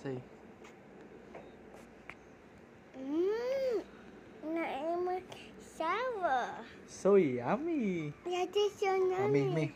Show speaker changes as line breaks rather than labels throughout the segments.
Say.
Not sour.
So yummy.
That is so
Me.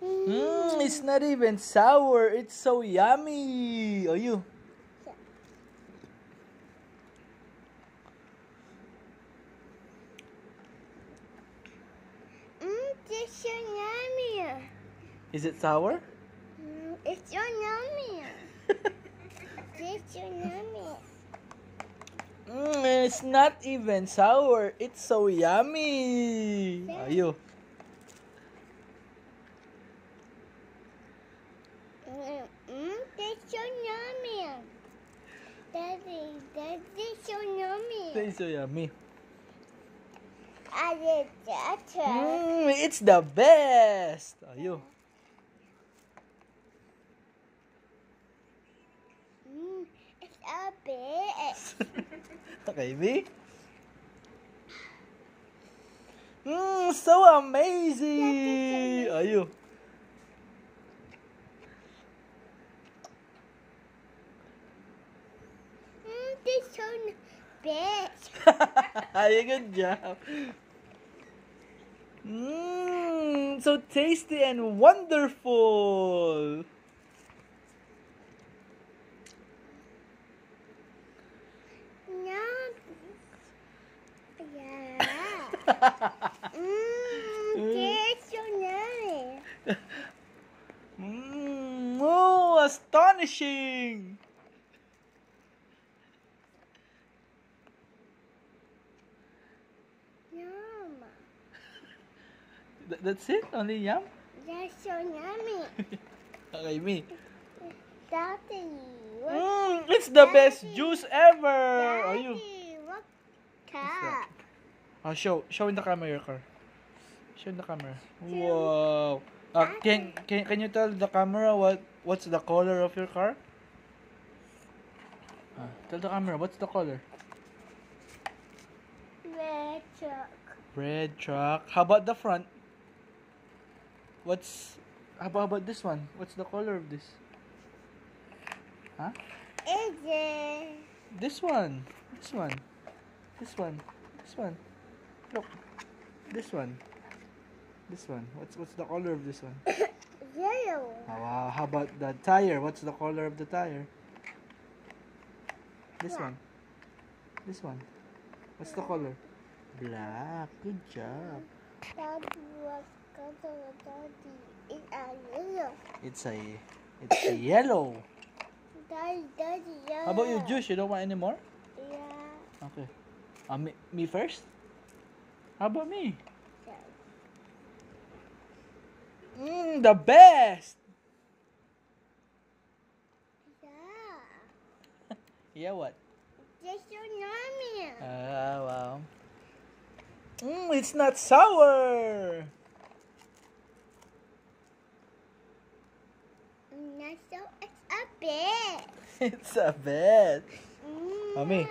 yummy.
It's not even sour. It's so yummy. Oh, you.
It's so yummy.
Is it sour?
It's so yummy. It's so yummy.
It's not even sour. It's so yummy. Oh, you.
That's so yummy. Daddy, so yummy.
It's so yummy.
I did that.
It's the best. Oh, you.
It's a bit.
Okay, me. So amazing. Oh, you.
This so big.
Good job. So tasty and wonderful.
Yeah. It's so yummy.
Oh, astonishing.
Yum.
That's it? Only yum?
That's so yummy.
Okay, me.
Daddy,
It's the best juice ever. Are you?
Daddy, what
What's
cup?
that? Show in the camera your car. Show in the camera. Wow. Can you tell the camera what's the color of your car? Tell the camera what's the color.
Red truck.
Red truck. How about the front? How about this one? What's the color of this? Huh?
Is it?
This one. This one. This one. This one. Look. This one. This one. What's the color of this one?
Yellow.
Wow. How about the tire? What's the color of the tire? This one. This one. What's the color? Black. Good job.
Daddy, what color daddy? It's a yellow.
It's a yellow.
Daddy, yellow.
How about you, Juice? You don't want any more?
Yeah.
Okay. Me first? How about me? The best!
Yeah.
Yeah, what?
That's so yummy.
Wow. It's not sour!
That's so, it's a bit.
It's a best. Mommy.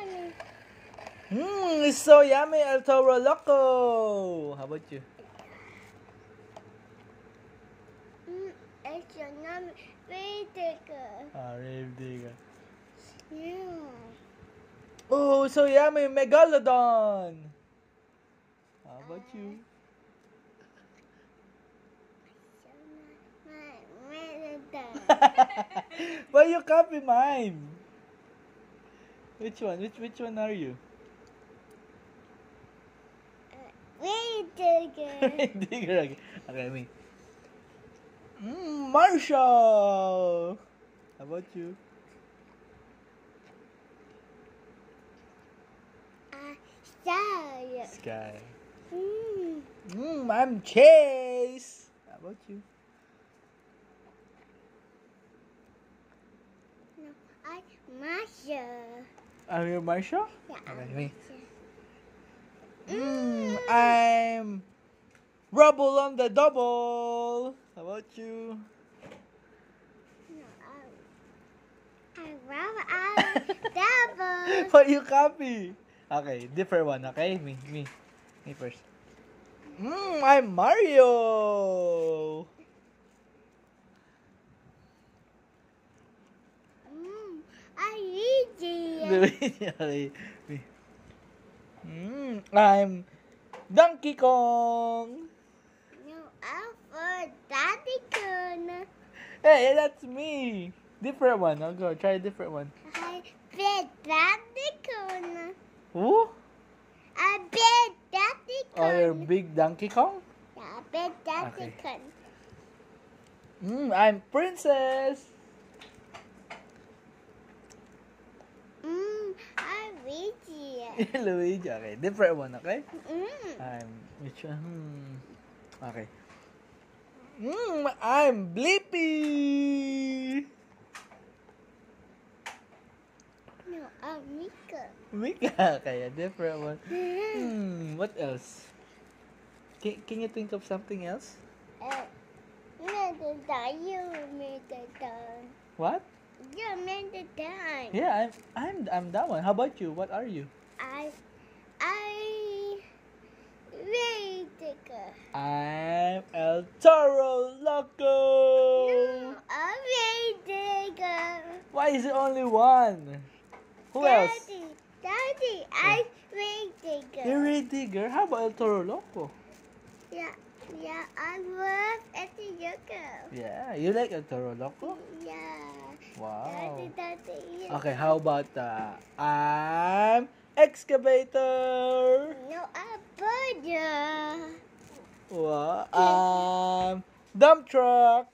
Yummy.
It's so yummy, El Toro Loco! How about you?
It's so yummy. Very good.
Really good.
Yeah.
Oh, so yummy, Megalodon! How about you? Why you copy mine? Which one? Which one are you?
Very good.
Digger. Okay, me. Marshall! How about you?
Sky.
Sky. I'm Chase! How about you?
No, I'm Masha.
Are you Marshall?
Yeah,
Okay,
I'm
me.
Masha.
I'm Rubble on the Double! How about you?
No, I'm double.
Why you copy? Okay, different one, okay? Me first. I'm Mario! Luigi. Okay. I'm Donkey Kong.
No, I'm for Daddy Kuna.
Hey, that's me. Different one. I'll go. Try a different one.
I bet Daddy Kuna.
Who?
I bet Daddy
Oh, you're
Kuna.
big Donkey Kong?
Yeah, I bet Daddy
Okay.
Kuna.
I'm Princess.
I'm Luigi.
Luigi. Okay, different one, okay?
Mm.
I'm which one? Okay. I'm Blippi.
No, I'm Mika.
Mika. Okay, a different one. What else? Can you think of something else?
You made the time.
What?
You made the time.
Yeah, I'm that one. How about you? What are you?
I read the girl.
I'm El Toro Loco.
No, I read the girl.
Why is it only one? Who else?
Daddy, I read the girl.
You're a digger. How about El Toro Loco?
Yeah, I love at the girl.
Yeah, you like El Toro Loco?
Yeah.
Wow.
Daddy.
Okay, how about I'm Excavator.
No, I'm Buddha.
Wow. Dump Truck.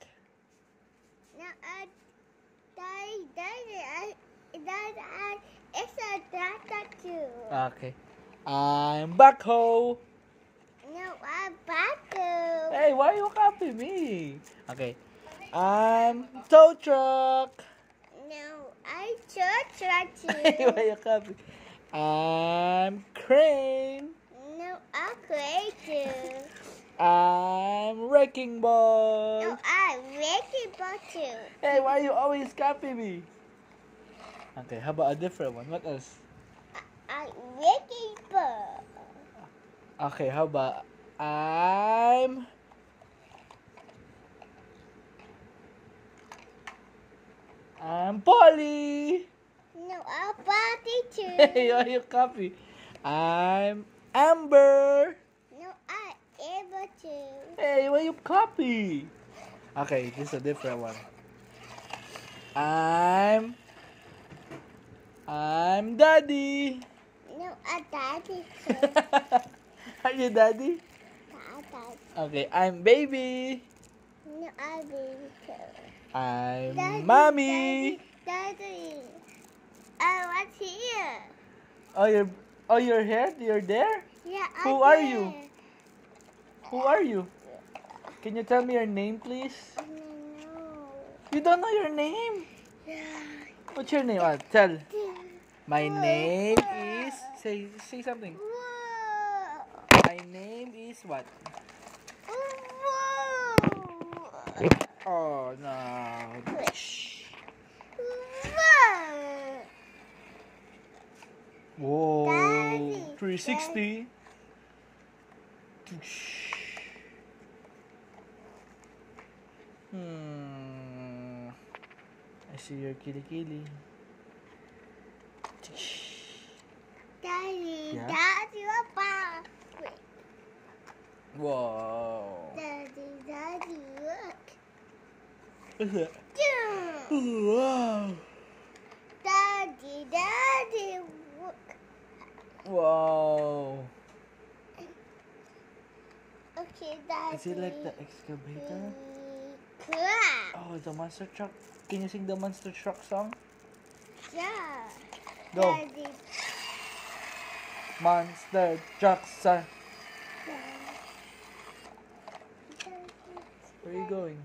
No, it's a data too.
Okay. I'm Backhoe.
No, I'm Baku.
Hey, why you copy me? Okay. I'm Tow Truck.
No, I church
Hey,
too.
why you copy? I'm Crane.
No, I'm great too.
I'm Wrecking Ball.
No, I'm Ricky too.
Hey, why you always copy me? Okay, how about a different one? What else?
I'm Ricky Ball.
Okay, how about I'm Polly.
No, I'm Body too.
Hey, why you copy? I'm Amber.
No, I'm able to.
Hey, why you copy? Okay, this is a different one. I'm Daddy.
No, I'm Daddy too.
Are you Daddy?
Daddy.
Okay, I'm Baby.
No, I'm baby too.
I'm
Daddy,
Mommy.
Daddy. What's here?
Oh, you're here? You're there?
Yeah,
Who are you? Who are you? Can you tell me your name, please?
No.
You don't know your name?
Yeah.
What's your name? Tell. My name is... Say something.
Whoa.
My name is what?
Whoa.
Oh, no.
Whoa.
Whoa.
Daddy.
360. I see your kitty.
Daddy,
Yeah?
Daddy, Papa. Wait.
Whoa.
Daddy, look.
What's that?
Yeah.
Wow.
Daddy, look.
Wow.
Okay, Daddy.
Is it like the excavator?
Clap.
Oh, the monster truck. Can you sing the monster truck song?
Yeah.
Go.
Daddy.
Monster truck, sir. Where are you going?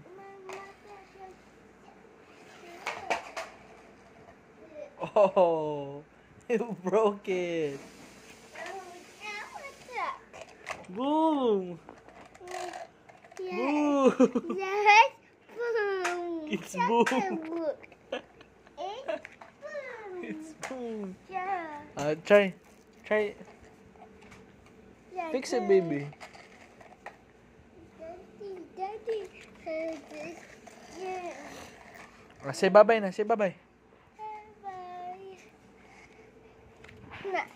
Oh, you broke it. Boom.
Yeah.
Boom.
Yes. Boom.
It's
That's
boom.
a book. It's boom.
It's boom.
Yeah.
Try.
Yeah,
Fix it,
good.
baby.
Daddy heard this. Yeah.
Say bye-bye na. Say bye-bye.
Bye. Not